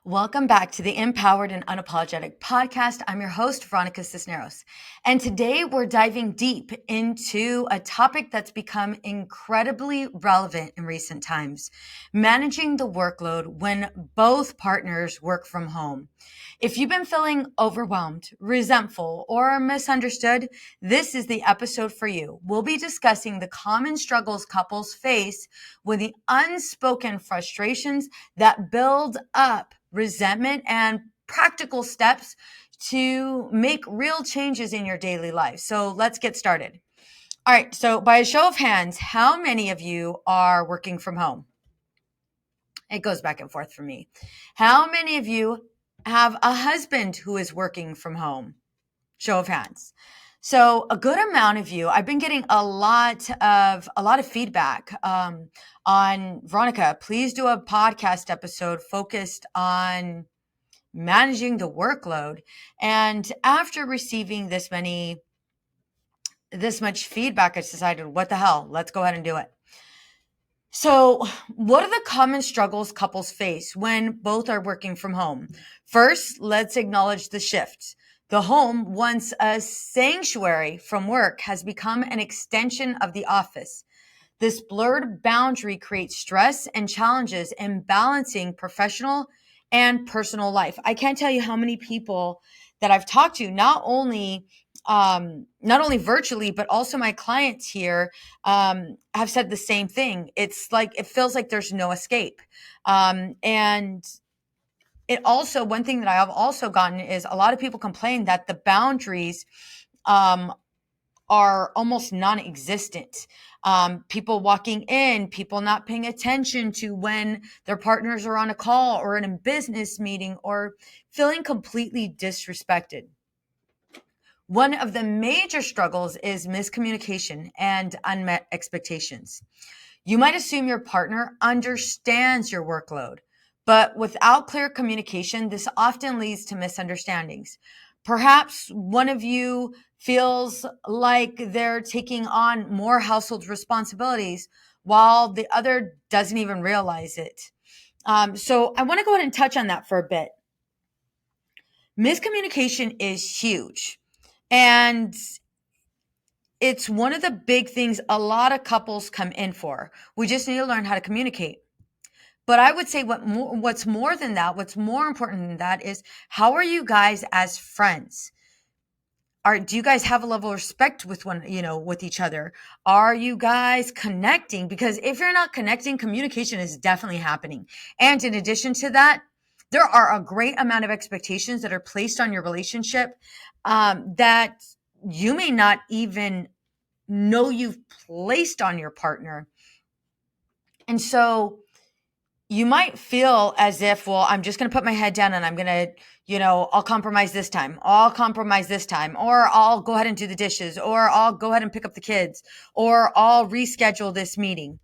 Welcome back to the Empowered and Unapologetic podcast. I'm your host, Veronica Cisneros. And today we're diving deep into a topic that's become incredibly relevant in recent times, managing the workload when both partners work from home. If you've been feeling overwhelmed, resentful, or misunderstood, this is the episode for you. We'll be discussing the common struggles couples face with the unspoken frustrations that build up resentment and practical steps to make real changes in your daily life. So let's get started. All right. So by a show of hands, how many of you are working from home? It goes back and forth for me. How many of you have a husband who is working from home? Show of hands. So a good amount of you, I've been getting a lot of feedback on Veronica. Please do a podcast episode focused on managing the workload. And after receiving this much feedback, I decided, what the hell? Let's go ahead and do it. So, what are the common struggles couples face when both are working from home? First, let's acknowledge the shift. The home, once a sanctuary from work, has become an extension of the office. This blurred boundary creates stress and challenges in balancing professional and personal life. I can't tell you how many people that I've talked to, not only virtually, but also my clients here have said the same thing. It's like it feels like there's no escape, and it also, one thing that I have also gotten is a lot of people complain that the boundaries um, are almost non-existent. People walking in, people not paying attention to when their partners are on a call or in a business meeting, or feeling completely disrespected. One of the major struggles is miscommunication and unmet expectations. You might assume your partner understands your workload, but without clear communication, this often leads to misunderstandings. Perhaps one of you feels like they're taking on more household responsibilities while the other doesn't even realize it. So I want to go ahead and touch on that for a bit. Miscommunication is huge. And it's one of the big things a lot of couples come in for. We just need to learn how to communicate. But I would say what's more important than that is, how are you guys as friends? Do you guys have a level of respect with each other? Are you guys connecting? Because if you're not connecting, communication is definitely happening. And in addition to that, there are a great amount of expectations that are placed on your relationship that you may not even know you've placed on your partner. And so you might feel as if, well, I'm just going to put my head down and I'm going to, I'll compromise this time. Or I'll go ahead and do the dishes, or I'll go ahead and pick up the kids, or I'll reschedule this meeting.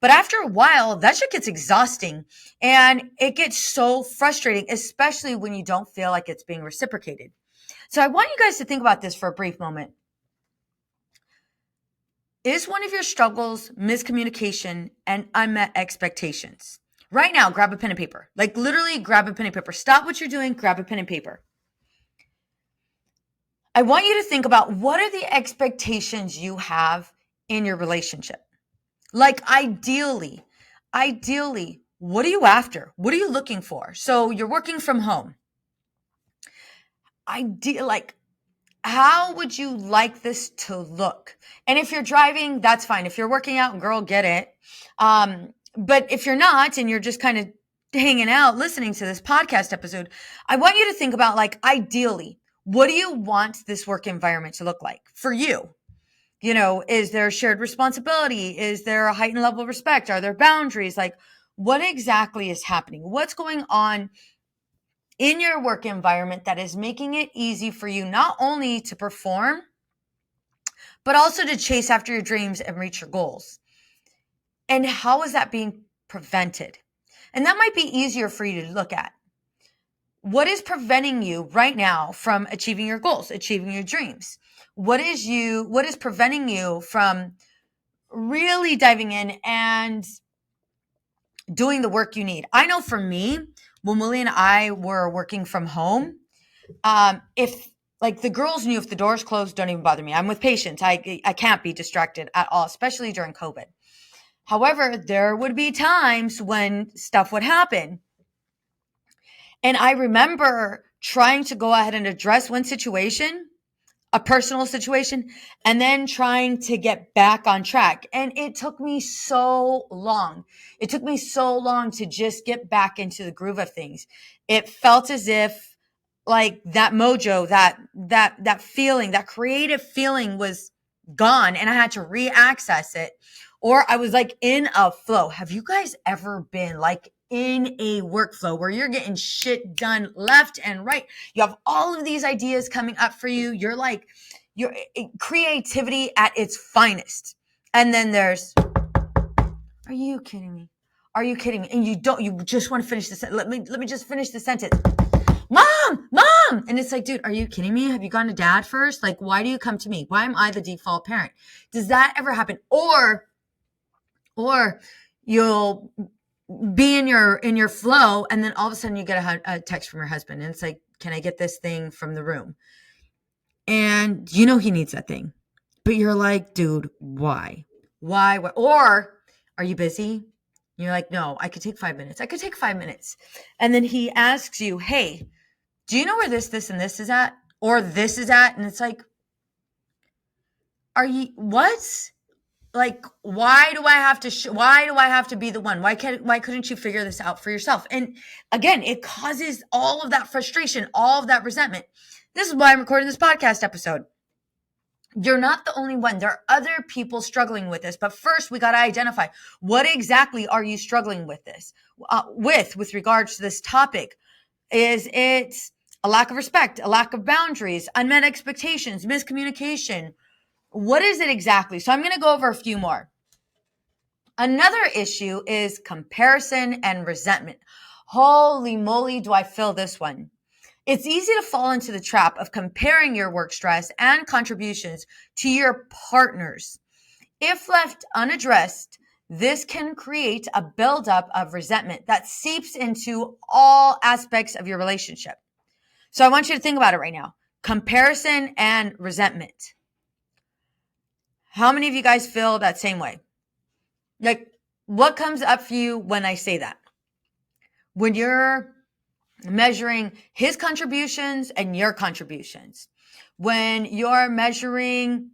But after a while, that shit gets exhausting and it gets so frustrating, especially when you don't feel like it's being reciprocated. So I want you guys to think about this for a brief moment. Is one of your struggles miscommunication and unmet expectations? Right now, grab a pen and paper. Like literally grab a pen and paper. Stop what you're doing, grab a pen and paper. I want you to think about, what are the expectations you have in your relationship? Like ideally, what are you after? What are you looking for? So you're working from home. How would you like this to look? And if you're driving, that's fine. If you're working out, girl, get it. But if you're not, and you're just kind of hanging out, listening to this podcast episode, I want you to think about, like, ideally, what do you want this work environment to look like for you? Is there shared responsibility? Is there a heightened level of respect? Are there boundaries? Like, what exactly is happening? What's going on in your work environment that is making it easy for you not only to perform, but also to chase after your dreams and reach your goals? And how is that being prevented? And that might be easier for you to look at. What is preventing you right now from achieving your goals, achieving your dreams? What is preventing you from really diving in and doing the work you need? I know for me, when Willie and I were working from home, if like the girls knew if the door's closed, don't even bother me. I'm with patients. I can't be distracted at all, especially during COVID. However, there would be times when stuff would happen. And I remember trying to go ahead and address one situation, a personal situation, and then trying to get back on track. And it took me so long. It took me so long to just get back into the groove of things. It felt as if like that mojo, that feeling, that creative feeling was gone and I had to re-access it. Or I was like in a flow. Have you guys ever been like in a workflow where you're getting shit done left and right? You have all of these ideas coming up for you. You're like, your creativity at its finest. And then there's, are you kidding me? Are you kidding me? And you just want to finish this. Let me just finish the sentence. Mom. And it's like, dude, are you kidding me? Have you gone to dad first? Like, why do you come to me? Why am I the default parent? Does that ever happen? Or you'll be in your flow and then all of a sudden you get a text from your husband and it's like, can I get this thing from the room? And you know he needs that thing, but you're like, dude, why? Or are you busy? You're like, no, I could take 5 minutes. I could take 5 minutes. And then he asks you, hey, do you know where this and this is at? Or this is at? And it's like, what? Like, why do I have to be the one? Why couldn't you figure this out for yourself? And again, it causes all of that frustration, all of that resentment. This is why I'm recording this podcast episode. You're not the only one. There are other people struggling with this. But first, we got to identify what exactly are you struggling with this, with regards to this topic. Is it a lack of respect, a lack of boundaries, unmet expectations, miscommunication? What is it exactly? So I'm going to go over a few more. Another issue is comparison and resentment. Holy moly, do I feel this one. It's easy to fall into the trap of comparing your work stress and contributions to your partner's. If left unaddressed, this can create a buildup of resentment that seeps into all aspects of your relationship. So I want you to think about it right now. Comparison and resentment. How many of you guys feel that same way? Like, what comes up for you when I say that? When you're measuring his contributions and your contributions, when you're measuring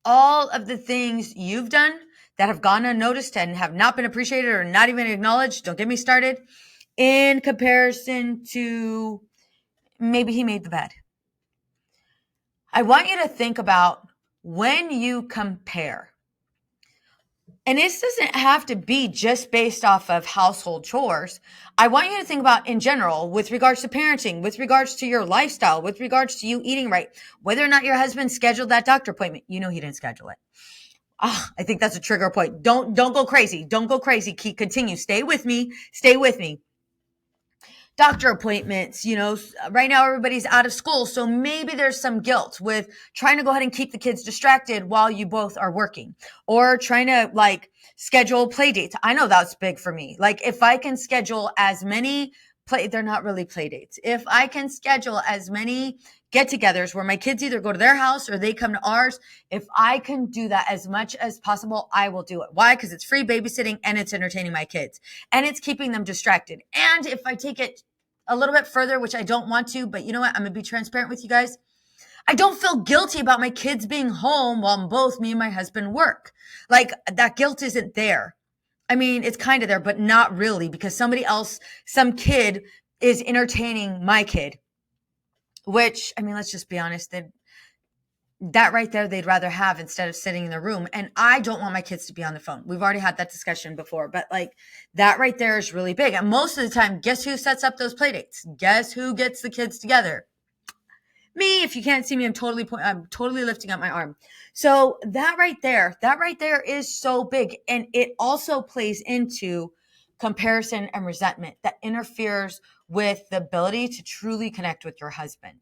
all of the things you've done that have gone unnoticed and have not been appreciated or not even acknowledged, don't get me started, in comparison to maybe he made the bed. I want you to think about when you compare. And this doesn't have to be just based off of household chores. I want you to think about in general with regards to parenting, with regards to your lifestyle, with regards to you eating right, whether or not your husband scheduled that doctor appointment. You know he didn't schedule it. I think that's a trigger point. Don't go crazy. Don't go crazy. Continue. Stay with me. Doctor appointments, right now everybody's out of school. So maybe there's some guilt with trying to go ahead and keep the kids distracted while you both are working, or trying to like schedule play dates. I know that's big for me. Like if I can schedule as many they're not really play dates. If I can schedule as many get-togethers where my kids either go to their house or they come to ours, if I can do that as much as possible, I will do it. Why? Because it's free babysitting and it's entertaining my kids and it's keeping them distracted. And if I take it a little bit further, which I don't want to, but you know what? I'm going to be transparent with you guys. I don't feel guilty about my kids being home while both me and my husband work. Like that guilt isn't there. I mean, it's kind of there, but not really, because somebody else, some kid is entertaining my kid, which, I mean, let's just be honest, that right there, they'd rather have instead of sitting in the room. And I don't want my kids to be on the phone. We've already had that discussion before, but like that right there is really big. And most of the time, guess who sets up those play dates? Guess who gets the kids together? Me. If you can't see me, I'm totally lifting up my arm. So that right there is so big. And it also plays into comparison and resentment that interferes with the ability to truly connect with your husband.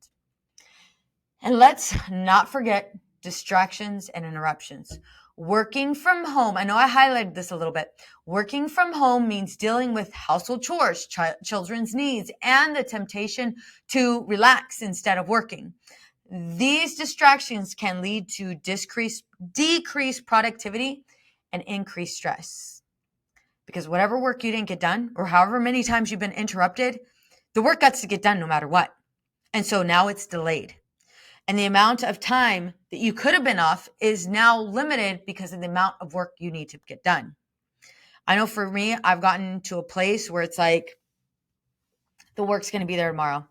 And let's not forget distractions and interruptions. Working from home, I know I highlighted this a little bit. Working from home means dealing with household chores, children's needs, and the temptation to relax instead of working. These distractions can lead to decreased productivity and increased stress. Because whatever work you didn't get done, or however many times you've been interrupted, the work got to get done no matter what. And so now it's delayed. And the amount of time that you could have been off is now limited because of the amount of work you need to get done. I know for me, I've gotten to a place where it's like the work's going to be there tomorrow.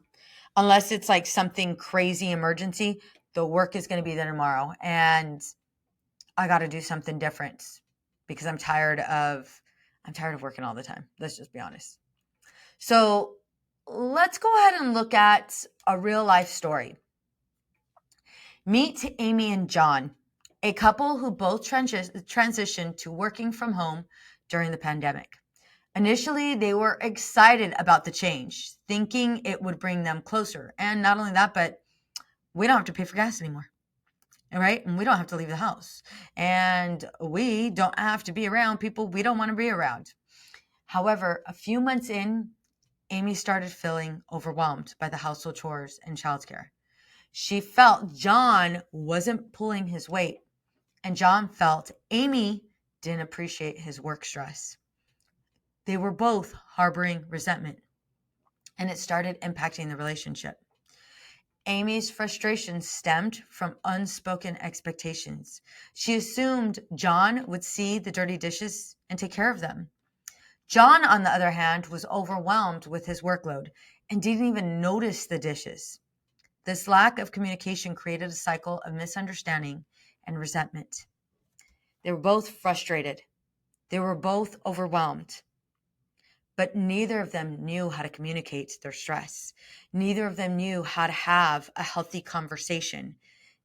Unless it's like something crazy emergency, the work is going to be there tomorrow. And I got to do something different because I'm tired of working all the time. Let's just be honest. So let's go ahead and look at a real life story. Meet Amy and John, a couple who both transitioned to working from home during the pandemic. Initially, they were excited about the change, thinking it would bring them closer. And not only that, but we don't have to pay for gas anymore. All right? And we don't have to leave the house. And we don't have to be around people we don't want to be around. However, a few months in, Amy started feeling overwhelmed by the household chores and childcare. She felt John wasn't pulling his weight, and John felt Amy didn't appreciate his work stress. They were both harboring resentment, and it started impacting the relationship. Amy's frustration stemmed from unspoken expectations. She assumed John would see the dirty dishes and take care of them. John, on the other hand, was overwhelmed with his workload and didn't even notice the dishes. This lack of communication created a cycle of misunderstanding and resentment. They were both frustrated. They were both overwhelmed. But neither of them knew how to communicate their stress. Neither of them knew how to have a healthy conversation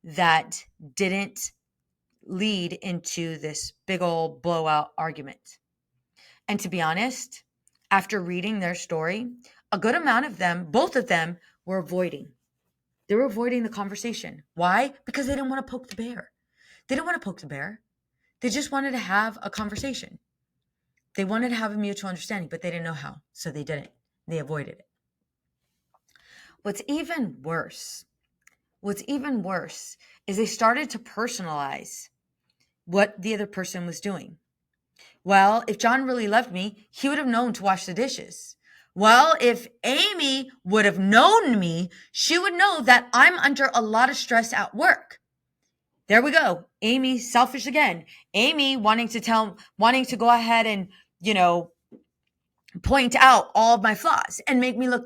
that didn't lead into this big old blowout argument. And to be honest, after reading their story, a good amount of them, both of them, were avoiding. They were avoiding the conversation. Why? Because they didn't want to poke the bear. They didn't want to poke the bear. They just wanted to have a conversation. They wanted to have a mutual understanding, but they didn't know how. So they didn't. They avoided it. What's even worse is they started to personalize what the other person was doing. Well, if John really loved me, he would have known to wash the dishes. Well, if Amy would have known me, she would know that I'm under a lot of stress at work. There we go. Amy, selfish again. Amy wanting to go ahead and, point out all of my flaws and make me look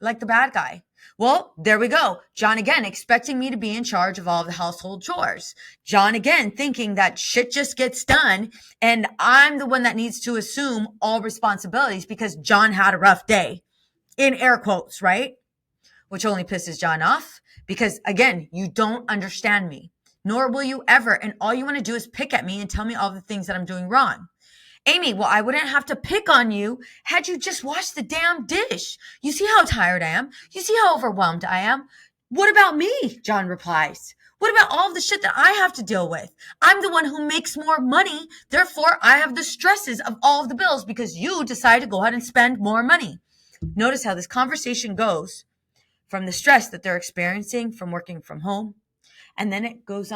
like the bad guy. Well, there we go. John again, expecting me to be in charge of all of the household chores. John again, thinking that shit just gets done and I'm the one that needs to assume all responsibilities because John had a rough day. In air quotes, right? Which only pisses John off because again, you don't understand me, nor will you ever. And all you want to do is pick at me and tell me all the things that I'm doing wrong. Amy, well, I wouldn't have to pick on you had you just washed the damn dish. You see how tired I am? You see how overwhelmed I am? What about me? John replies. What about all of the shit that I have to deal with? I'm the one who makes more money. Therefore, I have the stresses of all of the bills because you decide to go ahead and spend more money. Notice how this conversation goes from the stress that they're experiencing from working from home. And then it goes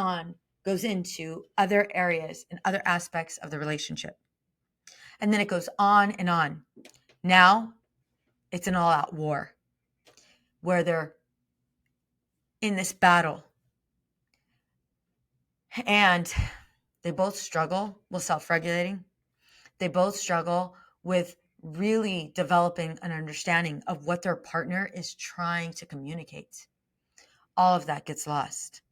into other areas and other aspects of the relationship. And then it goes on and on. Now it's an all-out war where they're in this battle. And they both struggle with self-regulating. They both struggle with really developing an understanding of what their partner is trying to communicate. All of that gets lost.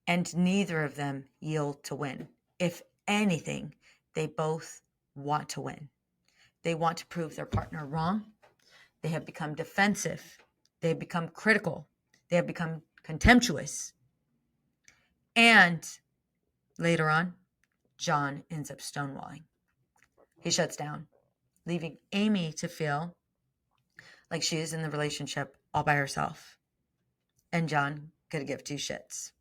And neither of them yield to win. If anything, they both want to win. They want to prove their partner wrong. They have become defensive. They have become critical. They have become contemptuous. And later on, John ends up stonewalling. He shuts down, leaving Amy to feel like she is in the relationship all by herself. And John could give two shits.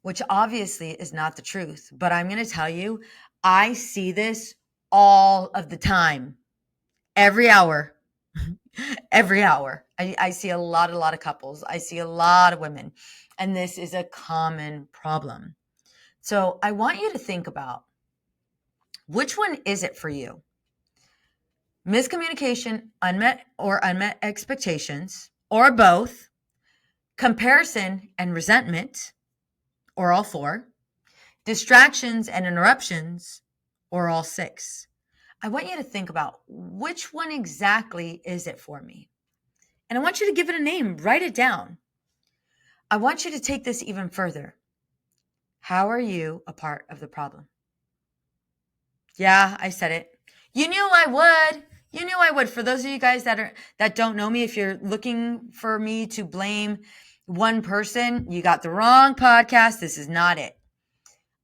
which obviously is not the truth. But I'm going to tell you, I see this all of the time, every hour. Every hour. I see a lot of couples. I see a lot of women. And this is a common problem. So I want you to think about, which one is it for you? Miscommunication, unmet expectations, or both, comparison and resentment, or all four, distractions and interruptions, or all six. I want you to think about, which one exactly is it for me? And I want you to give it a name, write it down. I want you to take this even further. How are you a part of the problem? Yeah, I said it. You knew I would. You knew I would. For those of you guys that don't know me, if you're looking for me to blame one person, you got the wrong podcast. This is not it.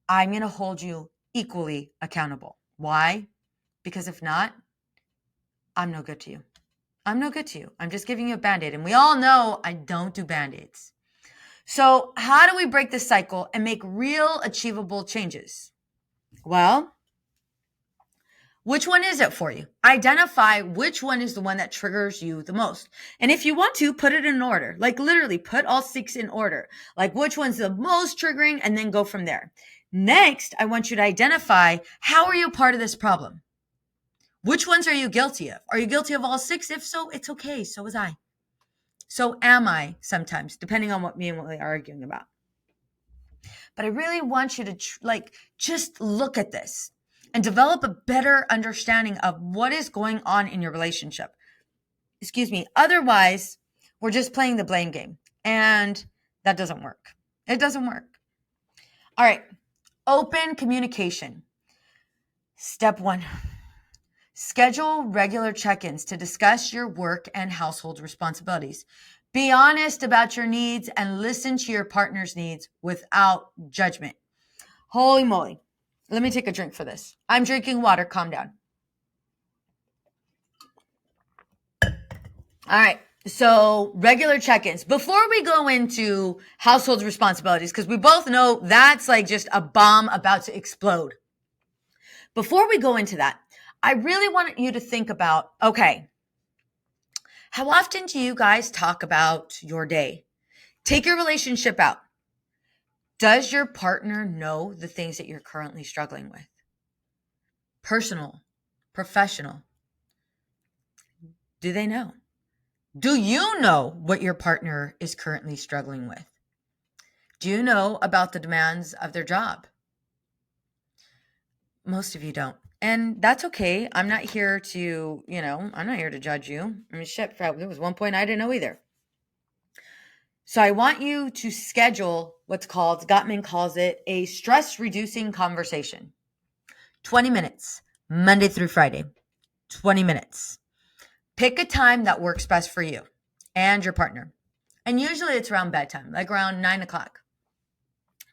I'm going to hold you equally accountable. Why? Because if not, I'm no good to you. I'm no good to you. I'm just giving you a Band-Aid. And we all know I don't do Band-Aids. So how do we break this cycle and make real achievable changes? Well, which one is it for you? Identify which one is the one that triggers you the most. And if you want to, put it in order. Like literally put all six in order. Like which one's the most triggering, and then go from there. Next, I want you to identify, how are you part of this problem? Which ones are you guilty of? Are you guilty of all six? If so, it's okay. So was I. So am I sometimes, depending on what me and Willie are arguing about. But I really want you to just look at this and develop a better understanding of what is going on in your relationship. Excuse me. Otherwise, we're just playing the blame game, and that doesn't work. It doesn't work. All right. Open communication. Step 1. Schedule regular check-ins to discuss your work and household responsibilities. Be honest about your needs and listen to your partner's needs without judgment. Holy moly. Let me take a drink for this. I'm drinking water. Calm down. All right. So regular check-ins. Before we go into household responsibilities, because we both know that's like just a bomb about to explode. Before we go into that, I really want you to think about, okay, how often do you guys talk about your day? Take your relationship out. Does your partner know the things that you're currently struggling with? Personal, professional. Do they know? Do you know what your partner is currently struggling with? Do you know about the demands of their job? Most of you don't. And that's okay. I'm not here to, I'm not here to judge you. I mean, shit, there was one point I didn't know either. So I want you to schedule what's called, Gottman calls it, a stress-reducing conversation. 20 minutes, Monday through Friday. 20 minutes. Pick a time that works best for you and your partner. And usually it's around bedtime, like around 9 o'clock,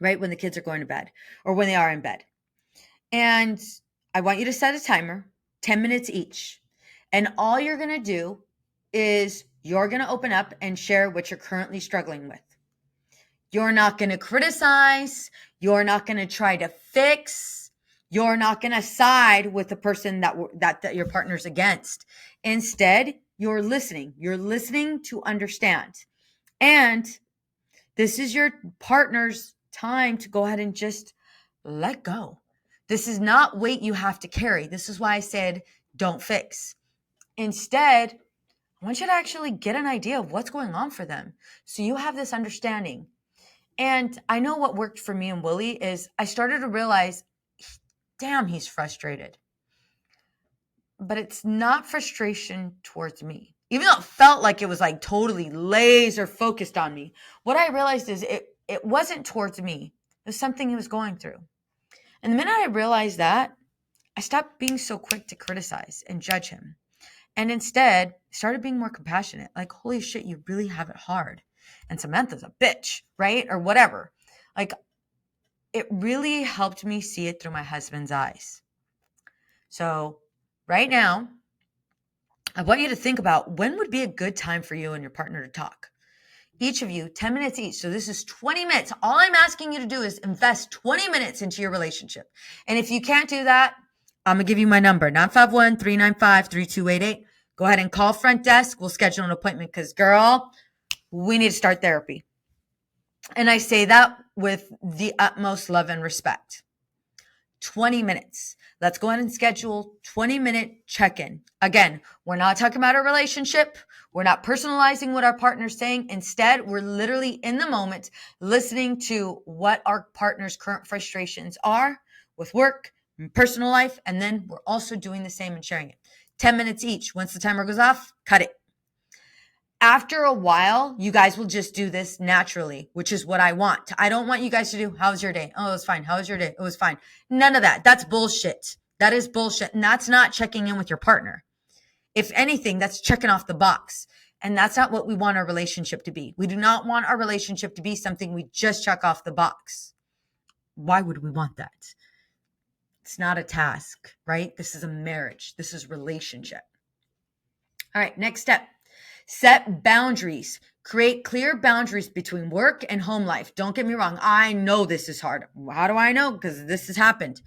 right? When the kids are going to bed or when they are in bed. And I want you to set a timer, 10 minutes each. And all you're going to do is you're going to open up and share what you're currently struggling with. You're not going to criticize. You're not going to try to fix. You're not going to side with the person that your partner's against. Instead, you're listening. You're listening to understand. And this is your partner's time to go ahead and just let go. This is not weight you have to carry. This is why I said don't fix. Instead, I want you to actually get an idea of what's going on for them. So you have this understanding. And I know what worked for me and Willie is I started to realize, damn, he's frustrated. But it's not frustration towards me. Even though it felt like it was like totally laser focused on me, what I realized is it wasn't towards me. It was something he was going through. And the minute I realized that, I stopped being so quick to criticize and judge him. And instead, started being more compassionate. Like, holy shit, you really have it hard. And Samantha's a bitch, right? Or whatever. Like, it really helped me see it through my husband's eyes. So right now, I want you to think about when would be a good time for you and your partner to talk. Each of you, 10 minutes each. So this is 20 minutes. All I'm asking you to do is invest 20 minutes into your relationship. And if you can't do that, I'm going to give you my number, 951-395-3288. Go ahead and call front desk. We'll schedule an appointment because, girl, we need to start therapy. And I say that with the utmost love and respect. 20 minutes. Let's go ahead and schedule 20-minute check-in. Again, we're not talking about a relationship. We're not personalizing what our partner's saying. Instead, we're literally in the moment listening to what our partner's current frustrations are with work and personal life. And then we're also doing the same and sharing it. 10 minutes each. Once the timer goes off, cut it. After a while, you guys will just do this naturally, which is what I want. I don't want you guys to do, how was your day? Oh, it was fine. How was your day? It was fine. None of that. That's bullshit. That is bullshit. And that's not checking in with your partner. If anything, that's checking off the box. And that's not what we want our relationship to be. We do not want our relationship to be something we just check off the box. Why would we want that? It's not a task, right? This is a marriage. This is relationship. All right, next step. Set boundaries. Create clear boundaries between work and home life. Don't get me wrong. I know this is hard. How do I know? Because this has happened.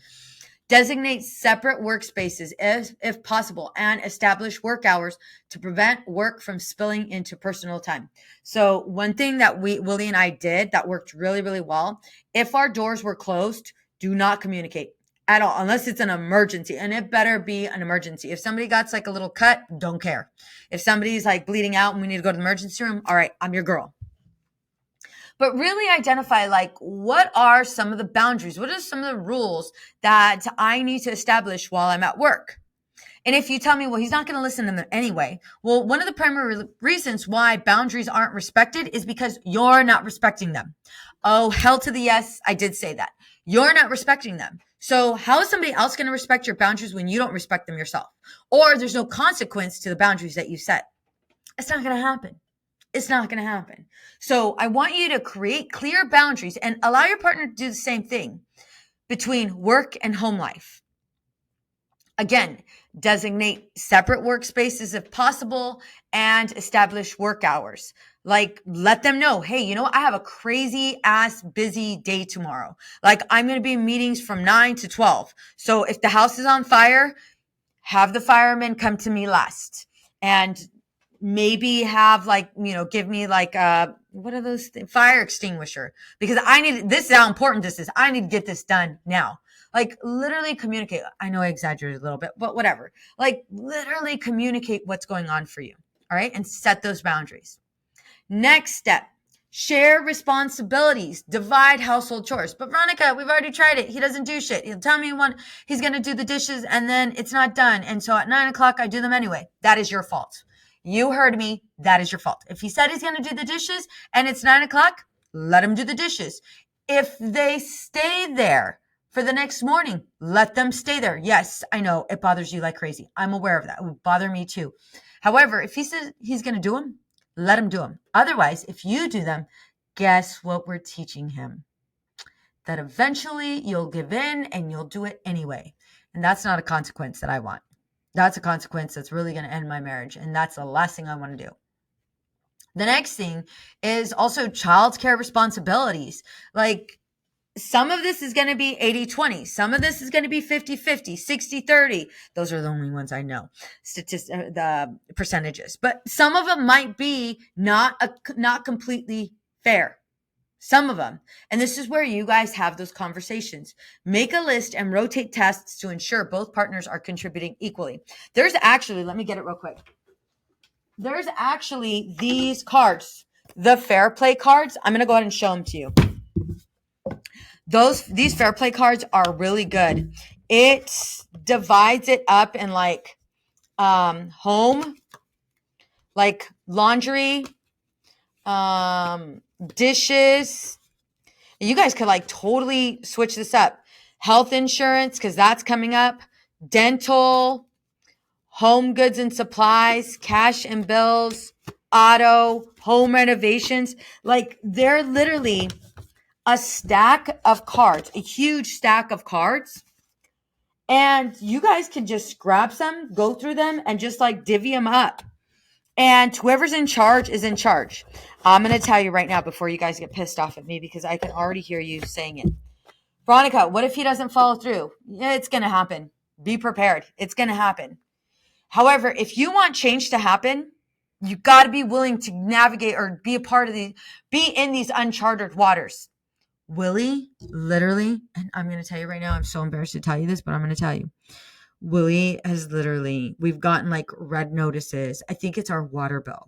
Designate separate workspaces if possible, and establish work hours to prevent work from spilling into personal time. So one thing that Willie and I did that worked really, really well, if our doors were closed, do not communicate at all, unless it's an emergency, and it better be an emergency. If somebody got like a little cut, don't care. If somebody's like bleeding out and we need to go to the emergency room, all right, I'm your girl. But really identify like, what are some of the boundaries? What are some of the rules that I need to establish while I'm at work? And if you tell me, well, he's not going to listen to them anyway. Well, one of the primary reasons why boundaries aren't respected is because you're not respecting them. Oh, hell to the yes. I did say that. You're not respecting them. So how is somebody else going to respect your boundaries when you don't respect them yourself? Or there's no consequence to the boundaries that you set. It's not going to happen. It's not going to happen. So I want you to create clear boundaries and allow your partner to do the same thing between work and home life. Again, designate separate workspaces if possible and establish work hours. Like, let them know, hey, you know what? I have a crazy ass busy day tomorrow. Like, I'm going to be in meetings from 9 to 12. So if the house is on fire, have the firemen come to me last. And maybe have like, give me like what are those things? Fire extinguisher, because this is how important this is. I need to get this done now. Like, literally communicate. I know I exaggerated a little bit, but whatever. Like, literally communicate what's going on for you. All right. And set those boundaries. Next step, share responsibilities, divide household chores. But Veronica, we've already tried it. He doesn't do shit. He'll tell me when he's going to do the dishes and then it's not done. And so at 9 o'clock, I do them anyway. That is your fault. You heard me. That is your fault. If he said he's going to do the dishes and it's 9 o'clock, let him do the dishes. If they stay there for the next morning, let them stay there. Yes, I know it bothers you like crazy. I'm aware of that. It would bother me too. However, if he says he's going to do them, let him do them. Otherwise, if you do them, guess what we're teaching him? That eventually you'll give in and you'll do it anyway. And that's not a consequence that I want. That's a consequence that's really going to end my marriage. And that's the last thing I want to do. The next thing is also childcare responsibilities. Like, some of this is going to be 80-20. Some of this is going to be 50-50, 60-30. Those are the only ones I know, the percentages. But some of them might be not completely fair. Some of them. And this is where you guys have those conversations. Make a list and rotate tasks to ensure both partners are contributing equally. There's actually, let me get it real quick. There's actually these cards, the Fair Play cards. I'm going to go ahead and show them to you. These Fair Play cards are really good. It divides it up in like home, like laundry, dishes. You guys could like totally switch this up. Health insurance, because that's coming up. Dental, home goods and supplies, cash and bills, auto, home renovations. Like, they're literally a stack of cards, a huge stack of cards. And you guys can just grab some, go through them, and just like divvy them up. And whoever's in charge is in charge. I'm going to tell you right now before you guys get pissed off at me because I can already hear you saying it. Veronica, what if he doesn't follow through? Yeah, it's going to happen. Be prepared. It's going to happen. However, if you want change to happen, you got to be willing to navigate or be a part of be in these uncharted waters. Willie, literally, and I'm going to tell you right now, I'm so embarrassed to tell you this, but I'm going to tell you. Willie has literally, we've gotten like red notices. I think it's our water bill.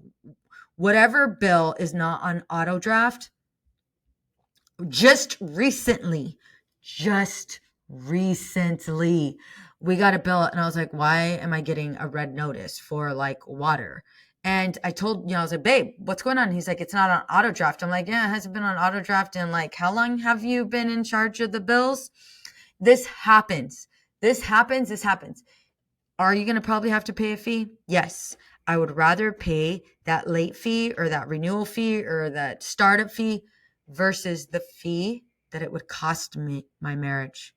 Whatever bill is not on auto draft, just recently, we got a bill and I was like, why am I getting a red notice for like water? And I told, I was like, babe, what's going on? He's like, it's not on auto draft. I'm like, yeah, it hasn't been on auto draft. And like, how long have you been in charge of the bills? This happens. This happens. Are you going to probably have to pay a fee? Yes. I would rather pay that late fee or that renewal fee or that startup fee versus the fee that it would cost me my marriage.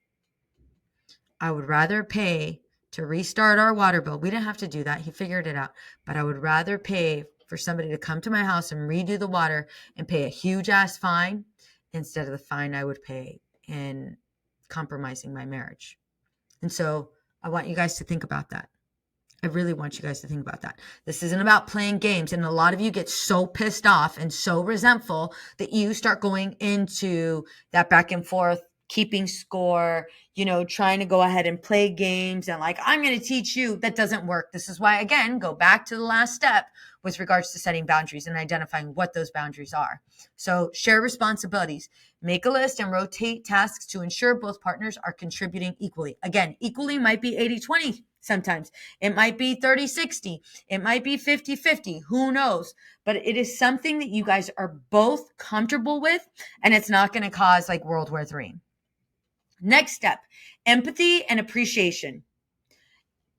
I would rather pay to restart our water bill. We didn't have to do that. He figured it out. But I would rather pay for somebody to come to my house and redo the water and pay a huge ass fine instead of the fine I would pay in compromising my marriage. And so I want you guys to think about that. I really want you guys to think about that. This isn't about playing games. And a lot of you get so pissed off and so resentful that you start going into that back and forth, keeping score, trying to go ahead and play games and like, I'm going to teach you. That doesn't work. This is why, again, go back to the last step with regards to setting boundaries and identifying what those boundaries are. So share responsibilities. Make a list and rotate tasks to ensure both partners are contributing equally. Again, equally might be 80-20 sometimes. It might be 30-60. It might be 50-50. Who knows? But it is something that you guys are both comfortable with, and it's not going to cause like World War III. Next step, empathy and appreciation.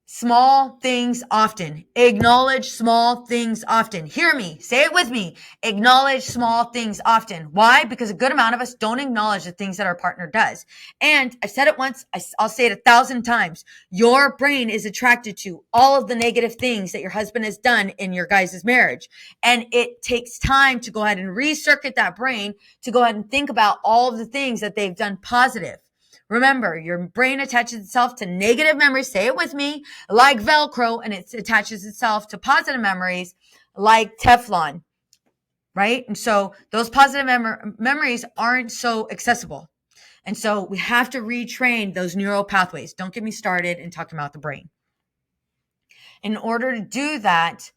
Small things often. Acknowledge small things often. Hear me. Say it with me. Acknowledge small things often. Why? Because a good amount of us don't acknowledge the things that our partner does. And I've said it once. I'll say it 1,000 times. Your brain is attracted to all of the negative things that your husband has done in your guys' marriage. And it takes time to go ahead and recircuit that brain to go ahead and think about all of the things that they've done positive. Remember, your brain attaches itself to negative memories. Say it with me, like Velcro, and it attaches itself to positive memories like Teflon, right? And so those positive memories aren't so accessible. And so we have to retrain those neural pathways. Don't get me started in talking about the brain. In order to do that,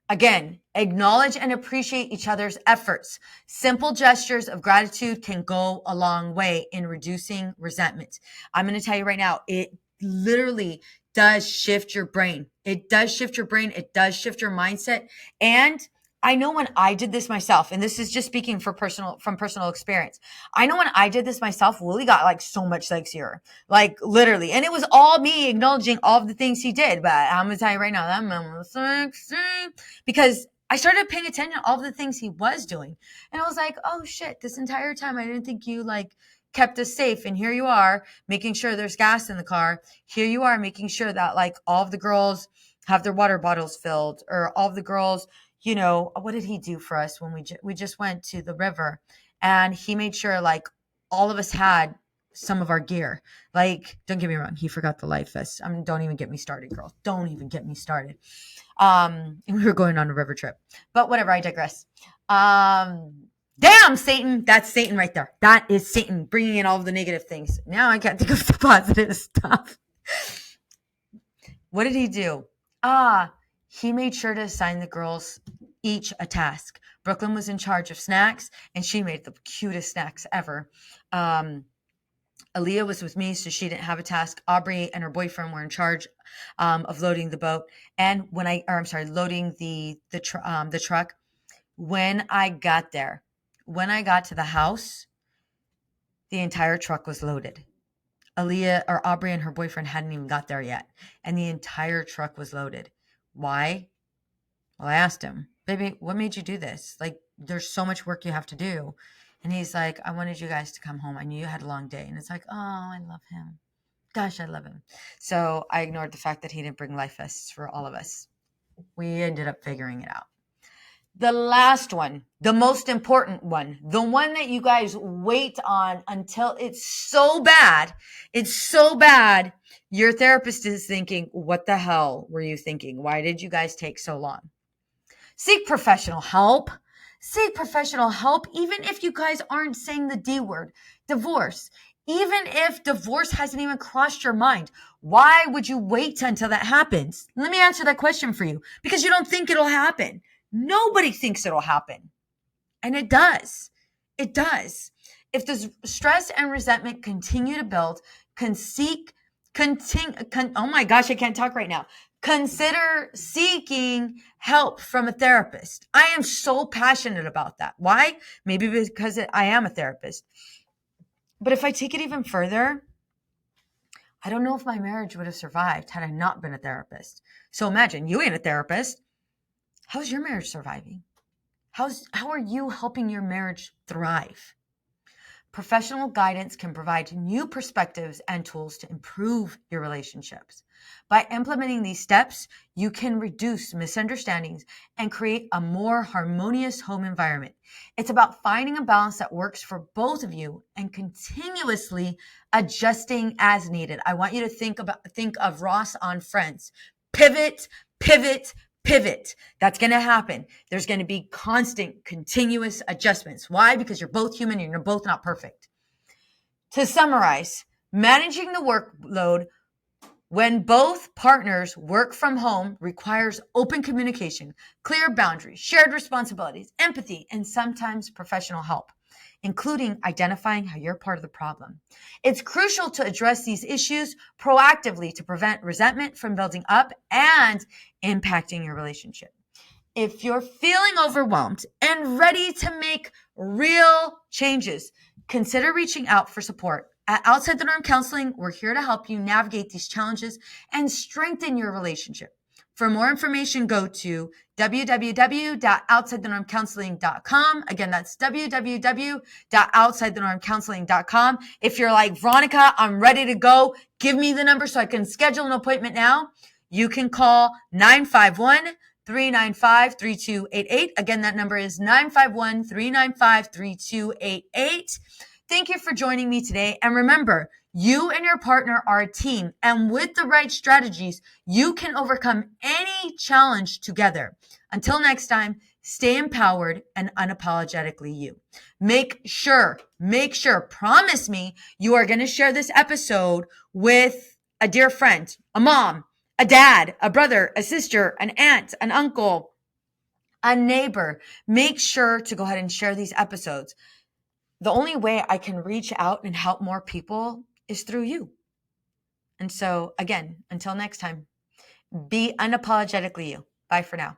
again, acknowledge and appreciate each other's efforts. Simple gestures of gratitude can go a long way in reducing resentment. I'm going to tell you right now, it literally does shift your brain. It does shift your brain. It does shift your mindset. And I know when I did this myself, and this is just speaking from personal experience. I know when I did this myself, Willie got like so much sexier, like literally. And it was all me acknowledging all of the things he did. But I'm going to tell you right now, that man was sexy because I started paying attention to all of the things he was doing. And I was like, oh shit, this entire time I didn't think you like kept us safe. And here you are making sure there's gas in the car. Here you are making sure that like all of the girls have their water bottles filled, or all of the girls, what did he do for us when we just went to the river, and he made sure like all of us had some of our gear. Like, don't get me wrong, he forgot the life vest. Don't even get me started, girl. Don't even get me started. We were going on a river trip, but whatever, I digress. Damn, Satan. That's Satan right there. That is Satan bringing in all of the negative things. Now I can't think of the positive stuff. What did he do? He made sure to assign the girls each a task. Brooklyn was in charge of snacks, and she made the cutest snacks ever. Aaliyah was with me, so she didn't have a task. Aubrey and her boyfriend were in charge of loading the boat, and loading the truck. When I got to the house, the entire truck was loaded. Aaliyah or Aubrey and her boyfriend hadn't even got there yet, and the entire truck was loaded. Why? Well, I asked him, baby, what made you do this? Like, there's so much work you have to do. And he's like, I wanted you guys to come home. I knew you had a long day. And it's like, oh, I love him. Gosh, I love him. So I ignored the fact that he didn't bring life vests for all of us. We ended up figuring it out. The last one, the most important one, the one that you guys wait on until it's so bad, your therapist is thinking, what the hell were you thinking? Why did you guys take so long? Seek professional help. Seek professional help, even if you guys aren't saying the D word, divorce. Even if divorce hasn't even crossed your mind, why would you wait until that happens? Let me answer that question for you. Because you don't think it'll happen. Nobody thinks it'll happen. And it does. It does. If the stress and resentment continue to build, oh my gosh, I can't talk right now. Consider seeking help from a therapist. I am so passionate about that. Why? Maybe because I am a therapist. But if I take it even further, I don't know if my marriage would have survived had I not been a therapist. So imagine you ain't a therapist. How's your marriage surviving? How are you helping your marriage thrive? Professional guidance can provide new perspectives and tools to improve your relationships. By implementing these steps, you can reduce misunderstandings and create a more harmonious home environment. It's about finding a balance that works for both of you and continuously adjusting as needed. I want you to think of Ross on Friends. Pivot, pivot, pivot. That's going to happen. There's going to be constant, continuous adjustments. Why? Because you're both human and you're both not perfect. To summarize, managing the workload when both partners work from home requires open communication, clear boundaries, shared responsibilities, empathy, and sometimes professional help, including identifying how you're part of the problem. It's crucial to address these issues proactively to prevent resentment from building up and impacting your relationship. If you're feeling overwhelmed and ready to make real changes, consider reaching out for support. At Outside the Norm Counseling, we're here to help you navigate these challenges and strengthen your relationship. For more information, go to www.outsidethenormcounseling.com. Again, that's www.outsidethenormcounseling.com. If you're like, Veronica, I'm ready to go, give me the number so I can schedule an appointment now. You can call 951-395-3288. Again, that number is 951-395-3288. Thank you for joining me today. And remember, you and your partner are a team. And with the right strategies, you can overcome any challenge together. Until next time, stay empowered and unapologetically you. Make sure, promise me you are going to share this episode with a dear friend, a mom, a dad, a brother, a sister, an aunt, an uncle, a neighbor. Make sure to go ahead and share these episodes. The only way I can reach out and help more people is through you. And so again, until next time, be unapologetically you. Bye for now.